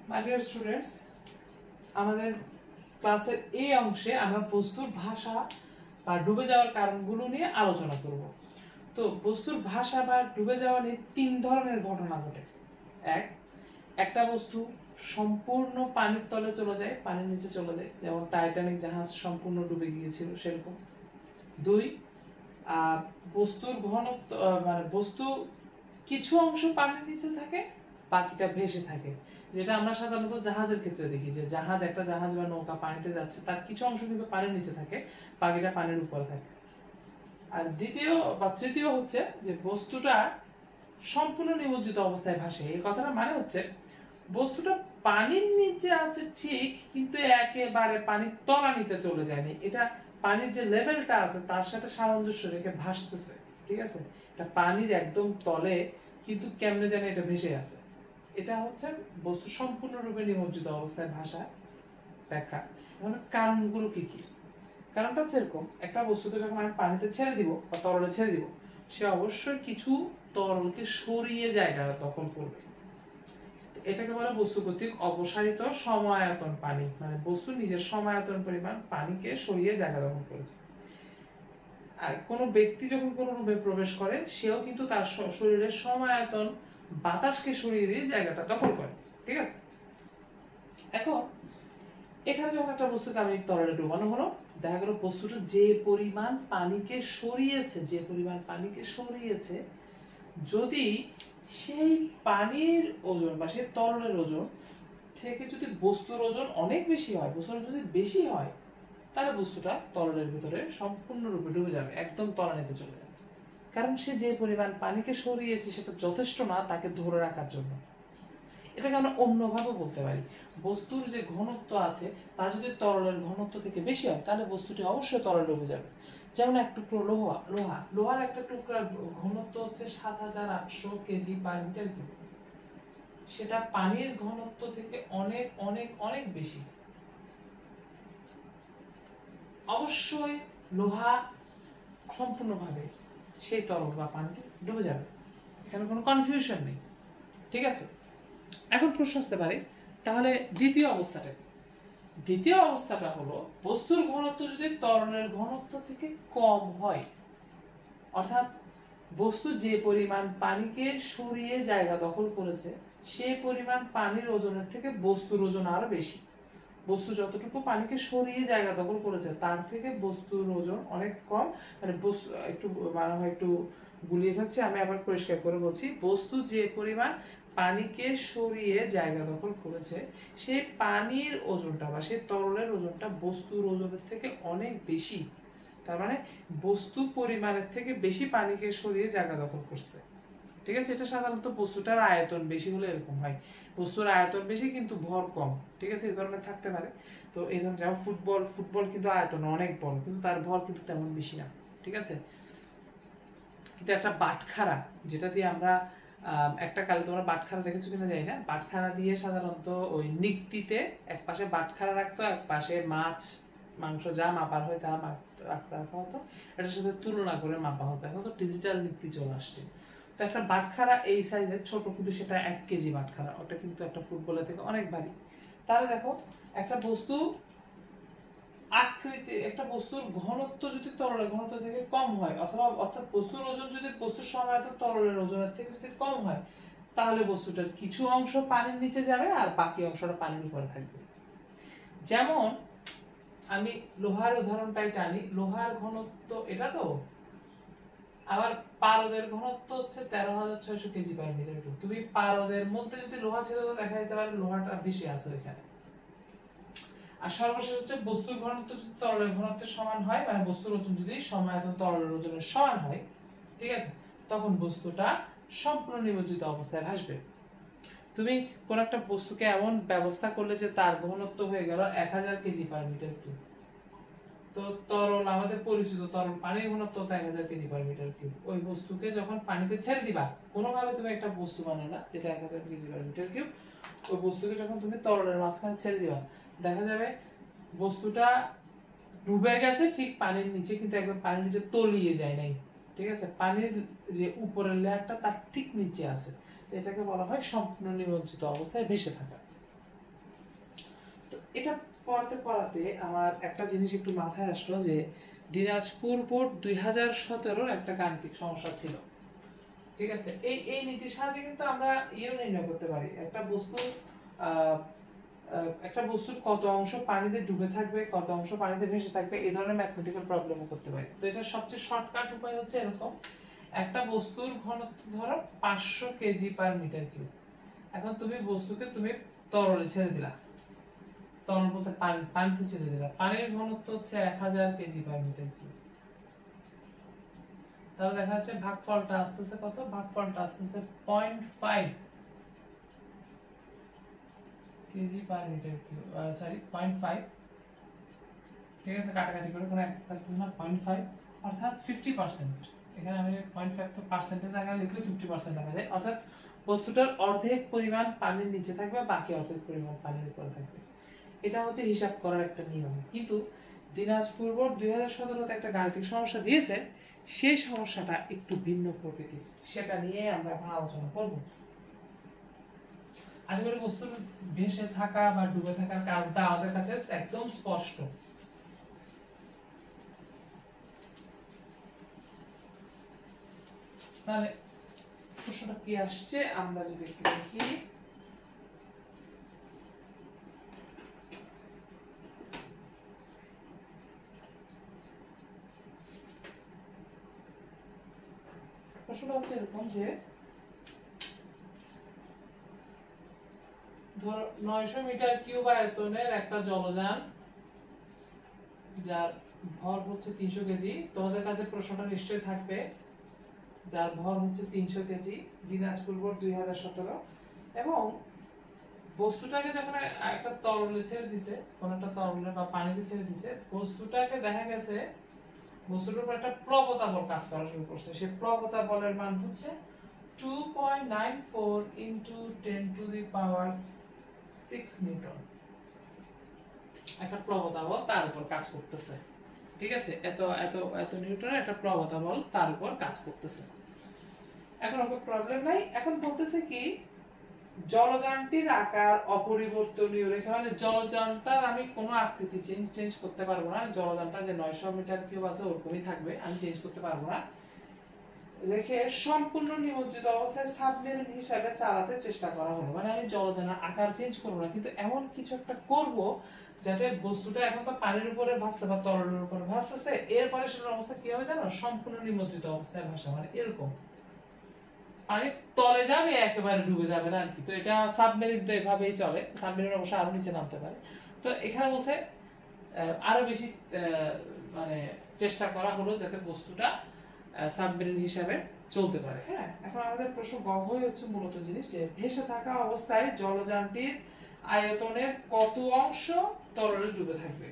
My dear students, আমাদের ক্লাসের এই অংশে আমরা বস্তুর ভাষা বা ডুবে যাওয়ার কারণগুলো নিয়ে আলোচনা করব। তো বস্তুর ভাষা বা ডুবে যাওয়া নিয়ে 3 ধরনের ঘটনা ঘটে। একটা বস্তু সম্পূর্ণ পানির তলে চলে যায়, পানির নিচে চলে যায়, যেমন টাইটানিক জাহাজ সম্পূর্ণ ডুবে গিয়েছিল সেরকম। 2, বস্তুর ঘনত্ব মানে বস্তু কিছু অংশ পানির নিচে থাকে, বাকিটা ভেসে থাকে, যেটা আমরা সাধারণত জাহাজের ক্ষেত্রে দেখি যে একটা জাহাজ বা নৌকা পানিতে যাচ্ছে, তার কিছু অংশ কিন্তু পানির নিচে থাকে, বাকিটা পানির উপরে থাকে। আর তৃতীয় হচ্ছে যে বস্তুটা সম্পূর্ণ নিমজ্জিত অবস্থায় ভাসে। এই কথাটা মানে হচ্ছে বস্তুটা পানির নিচে আছে ঠিক, কিন্তু একেবারে পানির তলানিতে চলে যায়নি, এটা পানির যে লেভেলটা আছে তার সাথে সামঞ্জস্য রেখে ভাসতেছে। ঠিক আছে, এটা পানির একদম তলে, কিন্তু কেমনে জানে এটা ভেসে আছে। এটা হচ্ছে বস্তু সম্পূর্ণরূপে নিমজ্জিত অবস্থায় ভাসা ব্যাখ্যা। এখন কারণগুলো কি কি? কারণটা হচ্ছে এরকম, একটা বস্তুকে যখন আমি পানিতে ছেড়ে দিব বা তরলে ছেড়ে দিব, সে অবশ্যই কিছু তরলকে সরিয়ে জায়গা দখল করবে। এটাকে বলে বস্তু কর্তৃক অপসারিত সমায়তন পানি, মানে বস্তু নিজের সমায়তন পরিমাণ পানিকে সরিয়ে জায়গা দখল করেছে। আর কোনো ব্যক্তি যখন কোনো রূপে প্রবেশ করে, সেও কিন্তু তার শরীরের সমায়তন বাতাসকে সরিয়ে দিয়ে জায়গাটা দখল করে। ঠিক আছে, এখন এখানে যখন একটা বস্তুকে আমি তরলে ডুবানো হলো, দেখা গেল বস্তুটা যে পরিমাণ পানিকে সরিয়েছে, যদি সেই পানির ওজন বা সেই তরলের ওজন থেকে যদি বস্তুর ওজন অনেক বেশি হয়, বস্তুর ওজন যদি বেশি হয়, তাহলে বস্তুটা তরলের ভিতরে সম্পূর্ণরূপে ডুবে যাবে, একদম তলানিতে চলে যাবে। কারণ সে যে পরিমাণ পানিকে সরিয়েছে সেটা যথেষ্ট না তাকে ধরে রাখার জন্য। এটাকে আমরা অন্যভাবে বলতে পারি, বস্তুর যে ঘনত্ব আছে তা যদি তরলের ঘনত্ব থেকে বেশি হয়, তাহলে বস্তুটি অবশ্যই তরলে ডুবে যাবে। যেমন এক টুকরো লোহার একটা টুকরার ঘনত্ব হচ্ছে ৭৮০০ কেজি পার মিটার কিউব। সেটা পানির ঘনত্ব থেকে অনেক অনেক অনেক বেশি। অবশ্যই লোহা সম্পূর্ণভাবে সেই তরল বা পানিতে ডুবে যাবে, এখানে কোনো কনফিউশন নেই। ঠিক আছে, এখন প্রশ্ন আসতে পারে, তাহলে দ্বিতীয় অবস্থাটা হলো বস্তুর ঘনত্ব যদি তরলের ঘনত্ব থেকে কম হয়, অর্থাৎ বস্তু যে পরিমাণ পানিকে সরিয়ে জায়গা দখল করেছে সেই পরিমাণ পানির ওজনের থেকে বস্তুর ওজন আরো বেশি। বস্তু যতটুকু পানিকে সরিয়ে জায়গা দখল করেছে তার থেকে বস্তুর ওজন অনেক কম, মানে একটু গুলিয়ে ফেলছি, আমি আবার পরিষ্কার করে বলছি। বস্তু যে পরিমাণ পানিকে সরিয়ে জায়গা দখল করেছে সেই পানির ওজনটা বা সেই তরলের ওজনটা বস্তুর ওজনের থেকে অনেক বেশি, তার মানে বস্তু পরিমাণের থেকে বেশি পানিকে সরিয়ে জায়গা দখল করছে। ঠিক আছে, এটা সাধারণত বস্তুটার আয়তন বেশি হলে এরকম হয়, বস্তুর আয়তন বেশি কিন্তু ভর কম। ঠিক আছে, এই ধরনের থাকতে পারে। তো এই ধরনের যেমন ফুটবল কিন্তু আয়তন অনেক বড়, কিন্তু তার ভর কিন্তু তেমন বেশি না। ঠিক আছে, কিন্তু একটা বাটখারা, যেটা দিয়ে আমরা একটা কালে তোমরা বাটখারা দেখেছো কিনা জানি না, বাটখারা দিয়ে সাধারণত ওই নিক্তিতে এক পাশে বাটখারা রাখতো, এক পাশে মাংস যা মাপার হয় তা রাখা হতো, এটার সাথে তুলনা করে মাপা হতো। এখন তো ডিজিটাল নিক্তি চলে আসছে। তো একটা বাটখারা এই সাইজের ছোট, কিন্তু সেটা 1 কেজি বাটখারা, ওটা কিন্তু একটা ফুটবলের থেকে অনেক ভারী। তাহলে দেখো, একটা বস্তুর ঘনত্ব যদি তরলের ঘনত্ব থেকে কম হয়, অর্থাৎ বস্তুর ওজন যদি বস্তুর সমায়তন তরলের ওজনের থেকে যদি কম হয়, তাহলে বস্তুটার কিছু অংশ পানির নিচে যাবে আর বাকি অংশটা পানির উপরে থাকবে। যেমন আমি লোহার উদাহরণটাই টানি, লোহার ঘনত্ব এটা তো, আবার পারদের ঘনত্ব হচ্ছে ১৩৬০০ কেজি পার মিটার কিউব। তুমি পারদের মধ্যে যদি লোহা ছেড়ে দাও, দেখা যেতে পারে লোহাটা বেশি আছে এখানে। আর সর্বশেষ হচ্ছে বস্তুর ঘনত্ব যদি তরলের ঘনত্বের সমান হয়, মানে বস্তুর ওজন যদি সমায়তন তরলের ওজনের সমান হয়, ঠিক আছে, তখন বস্তুটা সম্পূর্ণ নিমজ্জিত অবস্থায় ভাসবে। তুমি কোন একটা বস্তুকে এমন ব্যবস্থা করলে যে তার ঘনত্ব হয়ে গেল ১০০০ কেজি পার মিটার কিউব, তো তরল আমাদের পরিচিত তরল পানির ঘনত্ব ১০০০ কেজি পার মিটার কিউব। ওই বস্তুকে যখন পানিতে ছেড়ে দিবা, কোনোভাবে তুমি একটা বস্তু বানালা যেটা ১০০০ কেজি পার মিটার কিউব, ওই বস্তুকে যখন তুমি তরলের মাঝখানে ছেড়ে দিবা, দেখা যাবে বস্তুটা ডুবে গেছে ঠিক পানির নিচে, কিন্তু একদম পানির নিচে তলিয়ে যায় নাই। ঠিক আছে, পানির যে উপরের লেয়ারটা তার ঠিক নিচে আছে। এটাকে বলা হয় সম্পূর্ণ নিমজ্জিত অবস্থায় ভেসে থাকা। এটা পড়াতে পড়াতে আমার একটা জিনিস একটু মাথায় আসলো যে দিনাজপুর বোর্ড 2017 একটা গাণিতিক সমস্যা ছিল, ঠিক আছে। এই এই নীতির সাহায্যে কিন্তু আমরা নির্ণয় করতে পারি একটা বস্তুর কত অংশ পানিতে ডুবে থাকবে, কত অংশ পানিতে ভেসে থাকবে, এই ধরনের ম্যাথমেটিক্যাল প্রবলেমও করতে পারি। তো এটা সবচেয়ে শর্টকাট উপায় হচ্ছে এরকম, একটা বস্তুর ঘনত্ব ধরো 500 কেজি পার মিটার কিউব। এখন তুমি বস্তুকে তরলে ছেড়ে দিলা, তরল বলতে পানিতে ছেড়ে দিলা, পানির ঘনত্ব হচ্ছে 1000 কেজি পার মিটার কিউব। তাহলে দেখা যাচ্ছে ভাগফলটা আসতেছে কত? ভাগফলটা আসতেছে 0.5 kg per metre cube, sorry 0.5, ঠিক আছে, কাটাকাটি করে কোনো একটা থাকতেছে না, 0.5 অর্থাৎ 50%। এখানে আমি 0.5 তো পার্সেন্টেজ আকারে লিখলে 50% লেখা যায়, অর্থাৎ বস্তুটার অর্ধেক পরিমাণ পানির নিচে থাকবে, বাকি অর্ধেক পরিমাণ পানির উপরে থাকবে। এটা হচ্ছে হিসাব করার একটা নিয়ম। কিন্তু দিনাজপুর বোর্ড 2017 তে একটা গাণিতিক সমস্যা দিয়েছে, সেই সমস্যাটা একটু ভিন্ন প্রকৃতির, সেটা নিয়ে আমরা এখন আলোচনা করব। আশা করি বস্তুর ভেসে থাকা বা ডুবে থাকার কারণটা আমাদের কাছে একদম স্পষ্ট। তাহলে প্রশ্নটা কি আসছে আমরা যদি একটু দেখি। প্রশ্নটা হচ্ছে এরকম যে ধরো 900 মিটার কিউব আয়তনের একটা জলযান, যার ভর হচ্ছে 300 কেজি। তোমাদের কাছে প্রশ্নটা নিশ্চয়ই থাকবে, যার ভর হচ্ছে 300 কেজি, দিনাজপুর বোর্ড 2017। এবং বস্তুটাকে যখন একটা তরলে ছেড়ে দিছে, কোন একটা তরলে বা পানিতে ছেড়ে দিছে, বস্তুটাকে দেখা গেছে বস্তুটার উপর একটা প্রবতা বল কাজ করা শুরু করছে। সেই প্রবতা বলের মান হচ্ছে 2.94 into 10 to the power 6 Newton. একটা প্রবতা বল তার উপর কাজ করতেছে, ঠিক আছে, এত এত এত নিউটনের একটা প্রবতা বল তার উপর কাজ করতেছে। এখন কোনো প্রবলেম নাই। এখন বলতেছে কি, জলযানটির আকার অপরিবর্তনীয় রেখে, মানে জলযানটার আমি কোনো আকৃতি চেঞ্জ করতে পারবো না। জলযানটা যে 900 মিটার কিউব আছে ওরকমই থাকবে, আমি চেঞ্জ করতে পারবো না। রেখে সম্পূর্ণ নিমজ্জিত অবস্থায় সাবমেরিন হিসাবে চালাতে চেষ্টা করা হলো। মানে আমি জলযানের আকার চেঞ্জ করবো না, কিন্তু এমন কিছু একটা করব যাতে বস্তুটা এখন তো পানির উপরে ভাসছে বা তরলের উপরে ভাসতেছে, এরপরে সেটার অবস্থা কি হবে জানো? সম্পূর্ণ নিমজ্জিত অবস্থায় ভাসা, মানে এরকম পানির তলে যাবে, একেবারে ডুবে যাবে না আর কি। তো এটা সাবমেরিন তো এভাবেই চলে, সাবমেরিন অবশ্য আরো নিচে নামতে পারে। তো এখানে বলছে আরো বেশি মানে চেষ্টা করা হলো যাতে বস্তুটা সাবমেরিন হিসাবে চলতে পারে। হ্যাঁ, এখন আমাদের প্রশ্ন গহ্বরই হচ্ছে মূলত জিনিস যে ভেসে থাকা অবস্থায় জলযানটির আয়তনের কত অংশ তরলে ডুবে থাকবে।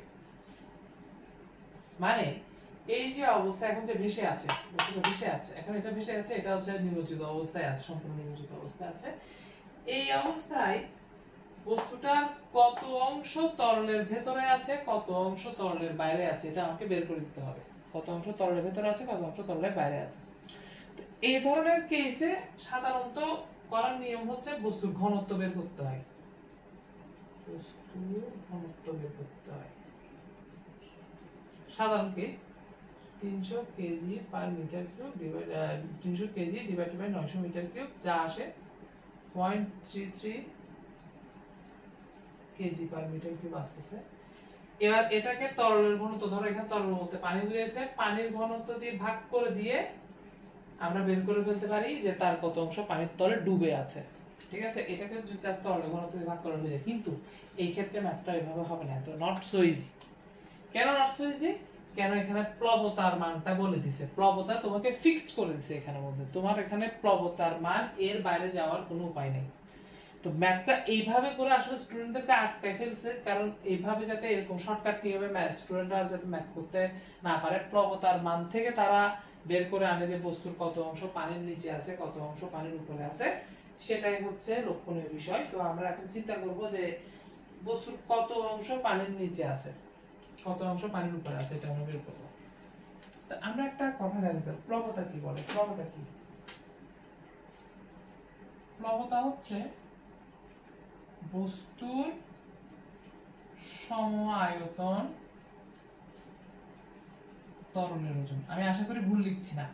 মানে এই যে অবস্থা এখন যে ভেসে আছে, বস্তুটা ভেসে আছে, এখন এটা ভেসে আছে, এটা হচ্ছে নিমজ্জিত অবস্থায় আছে, সম্পূর্ণ নিমজ্জিত অবস্থায় আছে। এই অবস্থায় বস্তুটার কত অংশ তরলের ভেতরে আছে, কত অংশ তরলের বাইরে আছে, এটা আমাকে বের করে দিতে হবে। কত অংশ তরলের ভেতরে আছে, কত অংশ তরলের বাইরে আছে। তো এই ধরনের কেসে সাধারণত করার নিয়ম হচ্ছে বস্তুর ঘনত্ব বের করতে হয়। বস্তুর ঘনত্ব বের করতে হয়। সাধারণ case 300 kg per metre cube 300 kg divided by 900 metre cube, যা আসে 0.33 কেজি পার মিটার কিউব আসতেছে। এবার এটাকে তরলের ঘনত্ব, ধরো এখানে তরল বলতে পানি বুঝিয়েছে, পানির ঘনত্ব দিয়ে ভাগ করে দিয়ে আমরা বের করে ফেলতে পারি যে তার কত অংশ পানির তলে ডুবে আছে, ঠিক আছে। এটাকে যদি তরলের ঘনত্ব দিয়ে ভাগ করে হয়ে যায়, কিন্তু এই ক্ষেত্রে ম্যাথটা এভাবে হবে না, তো নট সো ইজি। কেন নট সো ইজি? কেন এখানে প্লবতার মানটা বলে দিছে, প্লবতা তোমাকে ফিক্সড করে দিছে এখানের মধ্যে, তোমার এখানে প্লবতার মান এর বাইরে যাওয়ার কোনো উপায় নেই। তো ম্যাথটা এইভাবে করে আসলে স্টুডেন্টদেরকে আটকায় ফেলছে, কারণ এইভাবে যাতে এরকম শর্টকাট নিয়মে ম্যাথ স্টুডেন্টরা যাতে ম্যাথ করতে না পারে, প্লবতার মান থেকে তারা বের করে আনে যে বস্তুর কত অংশ পানির নিচে আছে, কত অংশ পানির উপরে আছে, সেটাই হচ্ছে লক্ষণীয় বিষয়। তো আমরা এখন চিন্তা করব যে বস্তুর কত অংশ পানির নিচে আছে, কত অংশ পানির উপরে আছে, এটা আমরা বের করব। তো আমরা একটা কথা জানি স্যার, প্লবতা কি বলে? প্লবতা কি? প্লবতা হচ্ছে বস্তুর সম আয়তন তরলের ওজন। আমি আশা করি ভুল লিখছি না,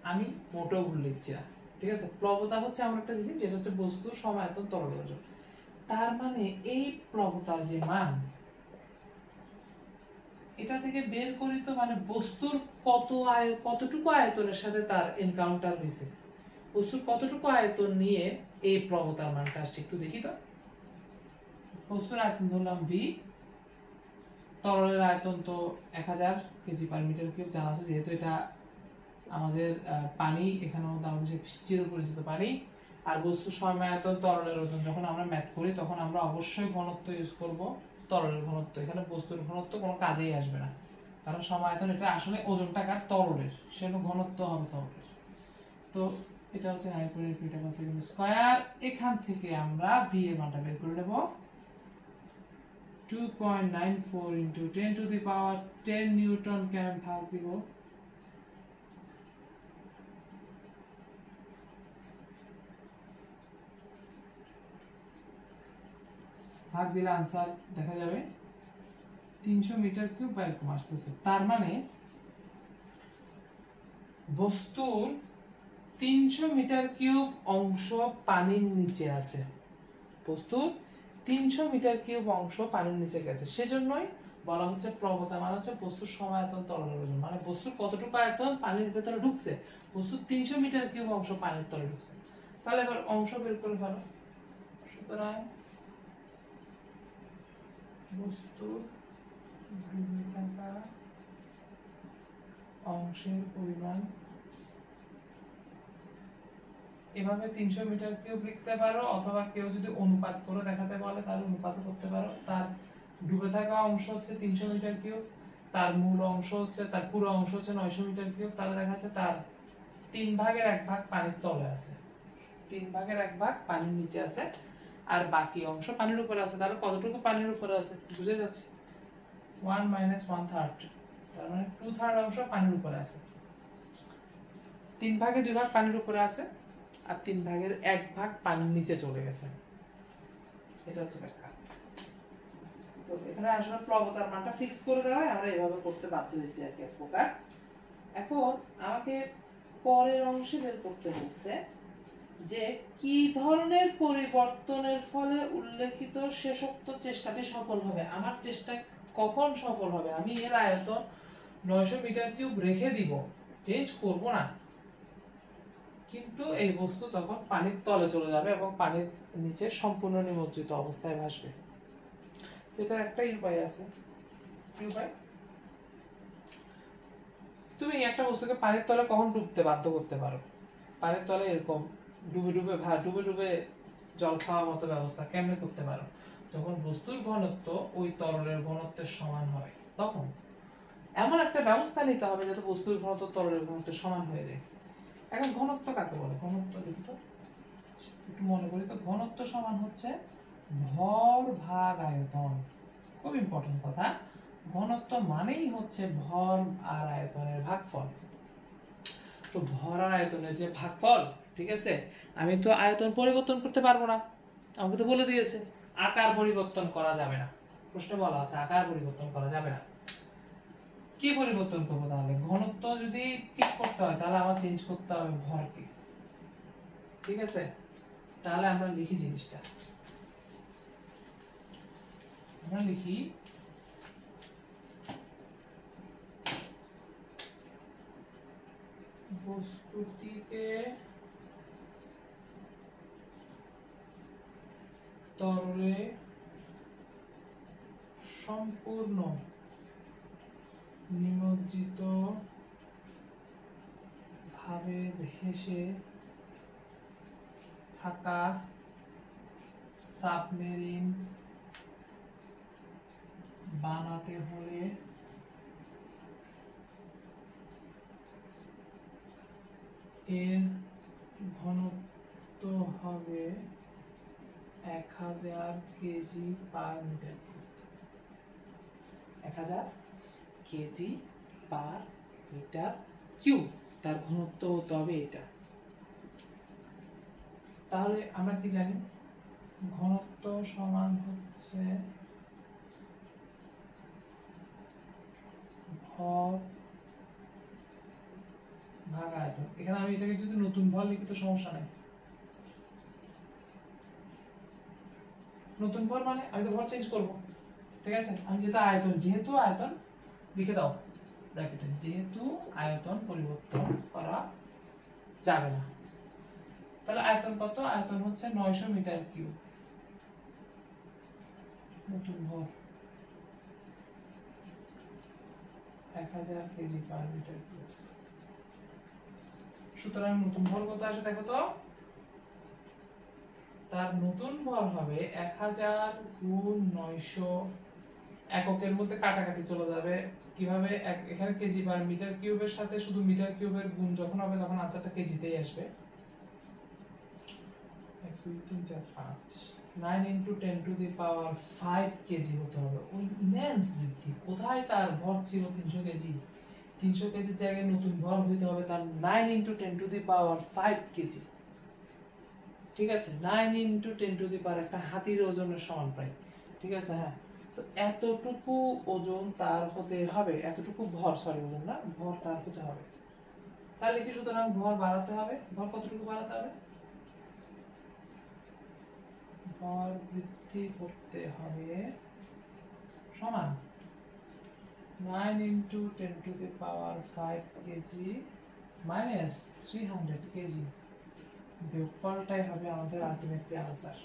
আমি মোটেও ভুল লিখছি না, ঠিক আছে। প্লবতা হচ্ছে এমন একটা জিনিস যেটা হচ্ছে বস্তুর সম আয়তন তরলের ওজন। তার মানে এই প্লবতার যে মান, এটা থেকে বের করি তো মানে বস্তুর কতটুকু আয়তনের সাথে তার এনকাউন্টার হয়েছে, বস্তুর কতটুকু আয়তন নিয়ে এই প্লবতার মানটা আসছে। একটু দেখি তো, বস্তুর আয়তন ধরলাম ভি, তরলের আয়তন তো 1000 কেজি পার মিটার কিউব জানা আছে, যেহেতু এটা আমাদের পানি, এখানে আমাদের চিরপরিচিত পানি। আর বস্তুর সম আয়তন তরলের ওজন, যখন আমরা ম্যাথ করি তখন আমরা অবশ্যই ঘনত্ব ইউজ করব, তরলের ঘনত্ব। এখানে বস্তুর ঘনত্ব কোনো কাজেই আসবে না, কারণ সম আয়তন এটা আসলে ওজনটা কার তরলের, সেজন্য ঘনত্ব হবে তরলের। তো এটা হচ্ছে 9.8 মিটার পার সেকেন্ড স্কয়ার। এখান থেকে আমরা ভি এর মানটা বের করে নেব, 2.94 into 10 to the power 10 Newton কে আমি ভাগ দিব, ভাগ দিলে आंसर দেখা যাবে 300 মিটার কিউব বা এরকম আসতেছে। তার মানে বস্তুর 300 মিটার কিউব অংশ পানির নিচে আছে, বস্তুর 300 মিটার কিউব অংশ পানির নিচে গেছে। সেজন্যই বলা হচ্ছে প্লবতা মানে হচ্ছে বস্তুর সম আয়তন তরলের ওজন, মানে বস্তুর কতটুকু আয়তন পানির ভেতরে ঢুকছে, বস্তুর 300 মিটার কিউব অংশ পানির তলে ঢুকছে। তাহলে এবার অংশ বের করে ফেলো। সুতরাং বস্তুর ডুবে থাকা অংশের পরিমাণ, এভাবে 300 মিটার কিউব লিখতে পারো, অথবা কেউ যদি অনুপাত করে দেখাতে বলে তাহলে অনুপাত করতে পারো। তার ডুবে থাকা অংশ হচ্ছে 300 মিটার কিউব, তার মূল অংশ হচ্ছে, তার পুরো অংশ হচ্ছে 900 মিটার কিউব, তাহলে দেখা যাচ্ছে তার 3 ভাগের 1 ভাগ পানির তলে আছে, 3 ভাগের 1 ভাগ পানির নিচে আছে, আর বাকি অংশ পানির উপরে আছে। তাহলে কতটুকু পানির উপরে আছে বুঝে যাচ্ছে, 1 - 1/3, তার মানে 2/3 অংশ পানির উপরে আছে। 3 ভাগে 2 ভাগ পানির উপরে আছে, আর 3 ভাগের 1 ভাগ পানির নিচে চলে গেছে। এটা হচ্ছে ব্যাখ্যা। তো এখানে আসলে প্লবতার মানটা ফিক্স করে দেওয়া হয়, আমরা এভাবে করতে বাধ্য হয়েছি আর কি এক প্রকার। এখন আমাকে পরের অংশে বের করতে হচ্ছে যে কি ধরনের পরিবর্তনের ফলে উল্লেখিত শেষোক্ত চেষ্টাটি সফল হবে। আমার চেষ্টা কখন সফল হবে, আমি এর আয়তন 900 মিটার কিউব রেখে দিব, চেঞ্জ করব না, কিন্তু এই বস্তু তখন পানির তলে চলে যাবে এবং পানির নিচে সম্পূর্ণ নিমজ্জিত অবস্থায় ভাসবে। এটার একটাই উপায় আছে। কি উপায়? তুমি একটা বস্তুকে পানির তলে কখন ডুবতে বাধ্য করতে পারো, পানির তলে এরকম ডুবে ডুবে জল খাওয়ার মতো ব্যবস্থা কেমনে করতে পারো, যখন বস্তুর ঘনত্ব ওই তরলের ঘনত্বের সমান হয়, তখন এমন একটা ব্যবস্থা নিতে হবে যাতে বস্তুর ঘনত্ব তরলের ঘনত্বের সমান হয়ে যায়। এখন ঘনত্ব কাকে বলে, ঘনত্ব দেখি তো, একটু মনে করি তো। ঘনত্ব সমান হচ্ছে ভর ভাগ আয়তন। খুব ইম্পর্টেন্ট কথা, ঘনত্ব মানেই হচ্ছে ভর আর আয়তনের ভাগফল। তো ভর আর আয়তনের যে ভাগফল, ঠিক আছে, আমি তো আয়তন পরিবর্তন করতে পারবো না, আমাকে তো বলে দিয়েছে আকার পরিবর্তন করা যাবে না, প্রশ্নে বলা আছে আকার পরিবর্তন করা যাবে না। কি পরিবর্তন করবো তাহলে, ঘনত্ব যদি ঠিক করতে হয় তাহলে আমার চেঞ্জ করতে হবে ভরকে, ঠিক আছে। তাহলে আমরা লিখি জিনিসটা, আমরা লিখি বস্তুটিকে তরলে সম্পূর্ণ নিমজ্জিত ভাবে ভেসে থাকা সাবমেরিন বানাতে হলে এর ঘনত্ব হবে 1000 kg per metre, 1000 kg per metre cube, তার ঘনত্ব হতে হবে এটা। তাহলে আমরা কি জানি, ঘনত্ব সমান হচ্ছে ভর ভাগ আয়তন। এখানে আমি এটাকে যদি নতুন ভর লিখি তো সমস্যা নাই। নতুন ভর মানে আমি তো ভর চেঞ্জ করব, ঠিক আছে? আমি যেহেতু আয়তন লিখে দাও ব্র্যাকেটে, যেহেতু আয়তন পরিবর্তন করা যাবে না, তাহলে আয়তন কত? আয়তন হচ্ছে 900 মিটার কিউব। নতুন ভর 1000 কেজি পার মিটার কিউব। সুতরাং নতুন ভর কত আসে দেখো তো? তার নতুন ভর হবে 1000 গুণ 900। এককের মধ্যে কাটাকাটি চলে যাবে। কিভাবে? এখানে কেজি পার মিটার কিউবের সাথে শুধু মিটার কিউবের গুণ যখন হবে তখন আনসারটা কেজিতেই আসবে। 1 2 3 4 5 9 into 10 to the power 5 KG হতে হবে। ওই ইমেন্স বৃদ্ধি। কোথায় তার ভর ছিল 300 কেজি, 300 কেজির জায়গায় নতুন ভর হইতে হবে তার 9 into 10 to the power 5 KG. ঠিক আছে, 9 into 10 to the power একটা হাতির ওজনের সমান প্রায়। ঠিক আছে, হ্যাঁ। তো এতটুকু ওজন তার হতে হবে, এতটুকু ভর, সরি ওজন না, ভর তার হতে হবে। তাহলে কি? সুতরাং ভর বাড়াতে হবে। ভর কতটুকু বাড়াতে হবে? ভর বৃদ্ধি করতে হবে সমান 9 into 10 to the power 5 KG minus 300 KG. বিয়োগফলটাই হবে আমাদের ultimately answer.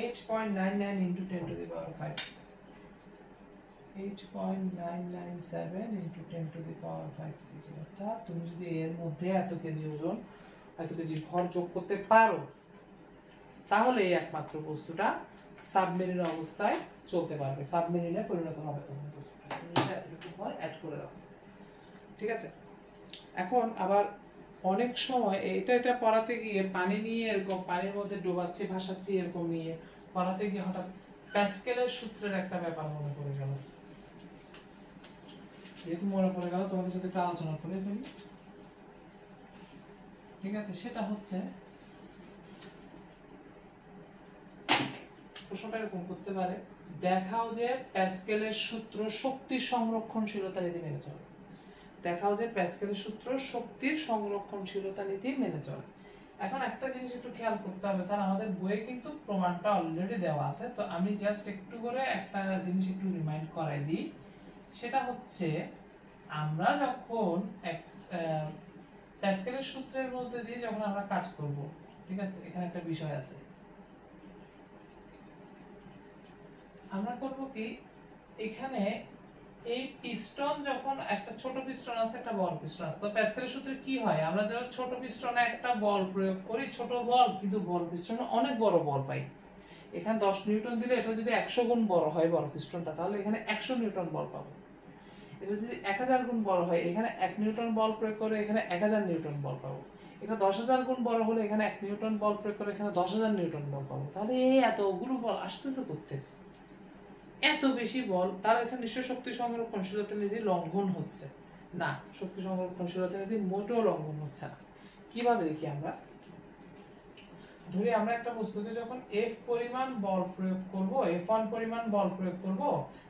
(8.99 into 10 to the power 5) 8.997 into 10 to the power 5 KG. অর্থাৎ তুমি যদি এর মধ্যে এত কেজি ওজন, এত কেজি ভর যোগ করতে পারো, তাহলে এই একমাত্র বস্তুটা সাবমেরিন অবস্থায় চলতে পারবে, সাবমেরিনে পরিণত হবে তোমার বস্তুটা। তুমি এতটুকু ভর অ্যাড করে রাখো, ঠিক আছে? এখন আবার অনেক সময় এটা পড়াতে গিয়ে পানি নিয়ে এরকম পানির মধ্যে ডোবাচ্ছি ভাসাচ্ছি এরকম নিয়ে পড়াতে গিয়ে হঠাৎ প্যাসকেলের সূত্রের একটা ব্যাপার মনে পড়ে গেল। যেহেতু মনে পড়ে গেল তোমাদের সাথে একটু আলোচনা করে ফেলি, ঠিক আছে? সেটা হচ্ছে, প্রশ্নটা এরকম করতে পারে, দেখাও যে প্যাসকেলের সূত্র শক্তি সংরক্ষণশীলতা নীতি মেনে চলে। দেখাও যে প্যাসকেলের সূত্র শক্তির সংরক্ষণশীলতা নীতি মেনে চলে। এখন একটা জিনিস একটু খেয়াল করতে হবে, স্যার আমাদের বইয়ে কিন্তু প্রমাণটা অলরেডি দেওয়া আছে, তো আমি জাস্ট একটু করে একটা জিনিস একটু রিমাইন্ড করাই দিই। সেটা হচ্ছে, আমরা যখন প্যাসকেলের সূত্রের মধ্যে দিয়ে যখন আমরা কাজ করব, ঠিক আছে, এখানে একটা বিষয় আছে। আমরা করব কি, এখানে এই পিস্টন যখন একটা ছোট পিস্টন আছে একটা বড় পিস্টন আছে, তো প্যাসকেলের সূত্রে কি হয়, আমরা যখন ছোট পিস্টনে একটা বল প্রয়োগ করি, ছোট বল, কিন্তু বড় পিস্টনে অনেক বড় বল পাই। এখানে 10 নিউটন দিলে এটা যদি 100 গুণ বড় হয় বড় পিস্টনটা, তাহলে এখানে 100 নিউটন বল পাবো। এটা যদি 1000 গুণ বড় হয়, এখানে 1 নিউটন বল প্রয়োগ করে এখানে 1000 নিউটন বল পাবো। এটা 10000 গুণ বড় হলে এখানে 1 নিউটন বল প্রয়োগ করে এখানে 10000 নিউটন বল পাবো। তাহলে এতগুলো বল আসতেছে করতে, এত বেশি বল, তার এখানে নিশ্চয় শক্তি সংরক্ষণশীলতা নীতি লঙ্ঘন হচ্ছে না। শক্তি সংরক্ষণশীলতা নীতি মোটেও লঙ্ঘন হচ্ছে না। কিভাবে দেখি আমরা? ধরি আমরা একটা বস্তুকে যখন F পরিমাণ বল প্রয়োগ করব, F1 পরিমাণ বল প্রয়োগ করব,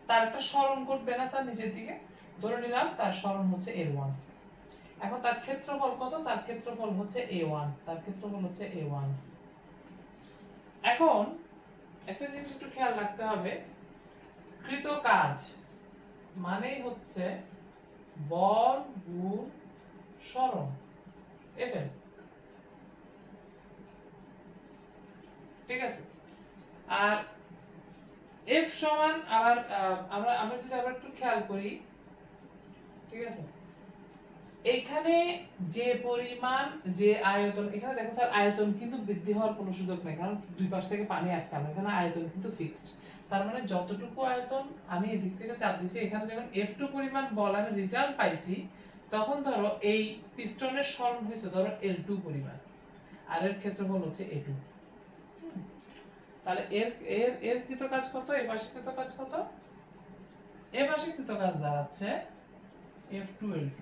তার একটা সরণ করবে না স্যার নিচের দিকে, ধরে নিলাম তার সরণ হচ্ছে L1। এখন তার ক্ষেত্রফল কত? তার ক্ষেত্রফল হচ্ছে A1, তার ক্ষেত্রফল হচ্ছে A1। এখন একটা জিনিস একটু খেয়াল রাখতে হবে, কৃত কাজ মানেই হচ্ছে বল গুণ সরণ, Fn, ঠিক আছে? আর F সমান, আবার আমরা যদি আবার একটু খেয়াল করি, ঠিক আছে, এখানে যে পরিমাণ, যে আয়তন, এখানে দেখো স্যার আয়তন কিন্তু বৃদ্ধি হওয়ার কোনো সুযোগ নেই, কারণ দুই পাশ থেকে পানি আটকানো, এখানে আয়তন কিন্তু ফিক্সড। তার মানে যতটুকু আয়তন আমি এদিক থেকে চাপ দিছি, এখানে যখন F2 পরিমাণ বল আমি রিটার্ন পাইছি, তখন ধরো এই পিস্টনের সরণ হয়েছে ধরো L2 পরিমাণ, আর এর ক্ষেত্রফল হচ্ছে A2। তাহলে এর কৃত কাজ কত? এই পাশে কৃত কাজ কত? এই পাশে কৃত কাজ দাঁড়াচ্ছে F2L2।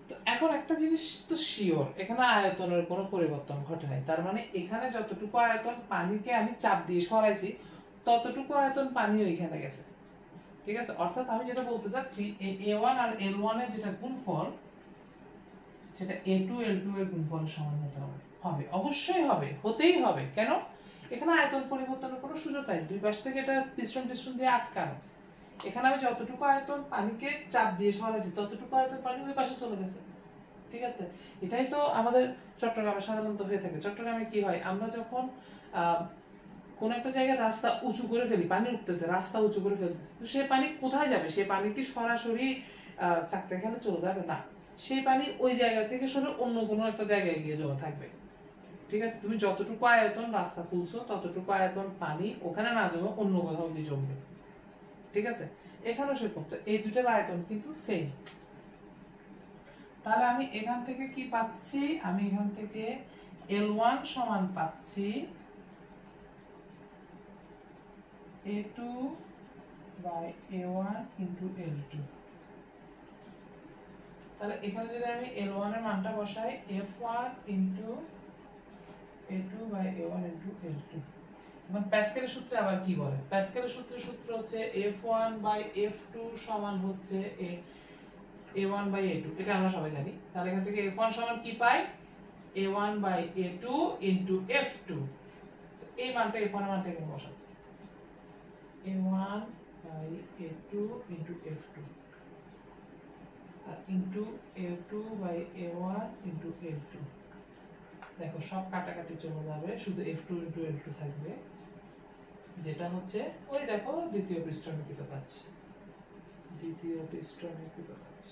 তো এখন একটা জিনিস তো শিওর, এখানে আয়তনের কোনো পরিবর্তন ঘটে নাই, তার মানে এখানে যতটুকু আয়তন পানিকে আমি চাপ দিয়ে সরাইছি ততটুকু আয়তন পানি ওইখানে গেছে। ঠিক আছে, অর্থাৎ আমি যেটা বলতে চাচ্ছি এই A1 আর L1 এর যেটা গুণফল সেটা A2 L2 এর গুণফলের সমান হতে হবে। হবে, অবশ্যই হবে, হতেই হবে। কেন? এখানে আয়তন পরিবর্তনের কোনো সুযোগ নাই, দুই পাশ থেকে এটা পিস্টন দিয়ে আটকানো। এখানে আমি যতটুকু আয়তন পানিকে চাপ দিয়ে সরাইছি ততটুকু আয়তন পানি ওই পাশে চলে গেছে। ঠিক আছে, এটাই তো আমাদের চট্টগ্রামে সাধারণত হয়ে থাকে। চট্টগ্রামে কি হয়, আমরা যখন কোন একটা জায়গায় রাস্তা উঁচু করে ফেলি, পানি উঠতেছে, রাস্তা উঁচু করে ফেলতেছে, তো সেই পানি কোথায় যাবে? সেই পানি কি সরাসরি চাকদাখানে চলে যাবে? না, সেই পানি ওই জায়গা থেকে সরে অন্য কোনো একটা জায়গায় গিয়ে জমা থাকবে। ঠিক আছে, তুমি যতটুকু আয়তন রাস্তা খুলছো ততটুকু আয়তন পানি ওখানে না জমে অন্য কোথাও গিয়ে জমবে। ঠিক আছে, এখানেও সেরকম। তো এই দুইটার আয়তন কিন্তু সেম। তাহলে আমি এখান থেকে কি পাচ্ছি? আমি এখান থেকে L1 সমান পাচ্ছি A2 by A1 into L2। তাহলে এখানে যদি আমি L1 এর মানটা বসাই F1 into A2 by A1 into L2। এখন প্যাসকেলের সূত্রে আবার কি বলে? প্যাসকেলের সূত্র হচ্ছে F1 by F2 সমান হচ্ছে A1 by A2, এটা আমরা সবাই জানি। তাহলে এখান থেকে F1 সমান কি পাই? A1 by A2 into F2। এই মানটা F1 এর মানটা এখানে বসাবো, A1 by A2 into F2 R into A2 by A1 into L2। দেখো সব কাটাকাটি চলে যাবে, শুধু F2 into L2 থাকবে, যেটা হচ্ছে ওই দেখো দ্বিতীয় পৃষ্ঠনিকৃত কাজ। দ্বিতীয় পৃষ্ঠনিকৃত কাজ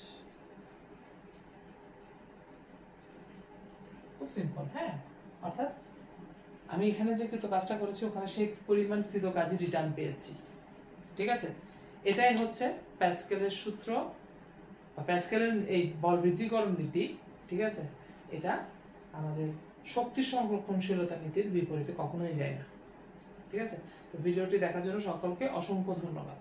খুব সিম্পল। হ্যাঁ, অর্থাৎ আমি এখানে যে কৃত কাজটা করেছি ওখানে সেই পরিমাণ কৃত কাজই রিটার্ন পেয়েছি। ঠিক আছে, এটাই হচ্ছে প্যাসকেলের সূত্র বা প্যাসকেলের এই বল বৃদ্ধিকরণ নীতি। ঠিক আছে, এটা আমাদের শক্তি সংরক্ষণশীলতা নীতির বিপরীতে কখনোই যায় না। ঠিক আছে, তো ভিডিওটি দেখার জন্য সকলকে অসংখ্য ধন্যবাদ।